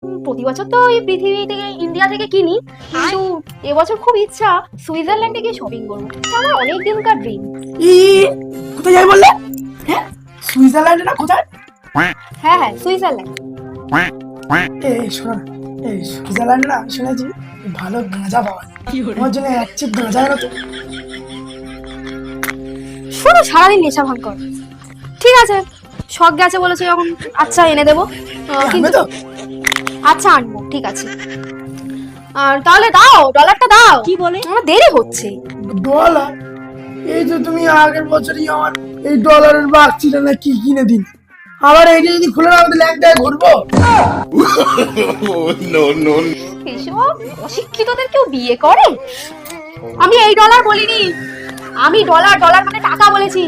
প্রতি বছর তো এই পৃথিবী থেকে ইন্ডিয়া থেকে কিনি, কিন্তু এবছর খুব ইচ্ছা সুইজারল্যান্ডে গিয়ে শপিং করবো। আমার অনেক দিনকার ড্রিম। ই কোথায় যাই বললে? হ্যাঁ, সুইজারল্যান্ডে না? কোথায়? হ্যাঁ হ্যাঁ, সুইজারল্যান্ড। এই শোনো না, এই সুইজারল্যান্ডে না শুনেছি ভালো গাঁজা পাওয়া যায়। আমার জন্য এক চিপ গাঁজা এনো তো। শোনো, সারাদিন নেশা ভাঙ কর। ঠিক আছে, শখ গেছে বলেছে যখন, আচ্ছা এনে দেবো। আনবে কিন্তু তো? আচ্ছা আনবো, ঠিক আছে। আর তাহলে দাও, ডলারটা দাও। কি বলে? আমার দেরি হচ্ছে। ডলার? এই যে তুমি আগের বছরই আমার এই ডলারের বাক্সিটা না কি কিনে দিন, আবার এইটা যদি খুলে না আমাদের ল্যাংটায় ঘুরবো। এসব অশিক্ষিতদের কেউ বিয়ে করে? আমি এই ডলার বলিনি, আমি ডলার ডলার মানে টাকা বলেছি।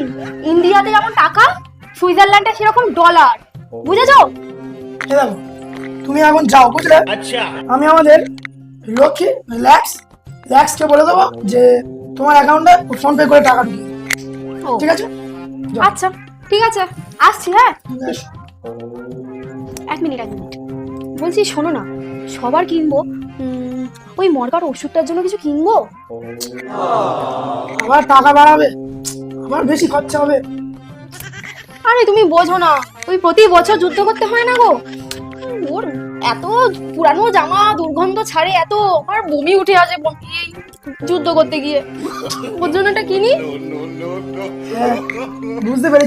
ইন্ডিয়াতে যেমন টাকা, সুইজারল্যান্ডে সেরকম ডলার, বুঝেছো? এই দেখো, তুমি এখন যাও, বুঝলে? আমি আমাদের লক্ষ্মী ল্যাক্সকে বলে দেবো যে তোমার অ্যাকাউন্টে ফোন পে করে টাকা ঢুকিয়ে দিবে। ও, ঠিক আছে? আচ্ছা ঠিক আছে, আসছি। হ্যাঁ, বেশ। এক মিনিট। বলছি শোনো না, সবার কিনবো, ওই মরকার ওষুধটার জন্য কিছু কিনবো। আবার টাকা বাড়াবে, আবার বেশি খরচা হবে। আরে তুমি বোঝো না, ওই প্রতি বছর যুদ্ধ করতে হয় না গো। ওর এত পুরানো জামা দুর্গন্ধ ছাড়ে, এত আমার বমি উঠে আসে এই যুদ্ধ করতে গিয়ে। ওর জন্য এটা কিনি। হ্যাঁ, বুঝতে পেরেছি।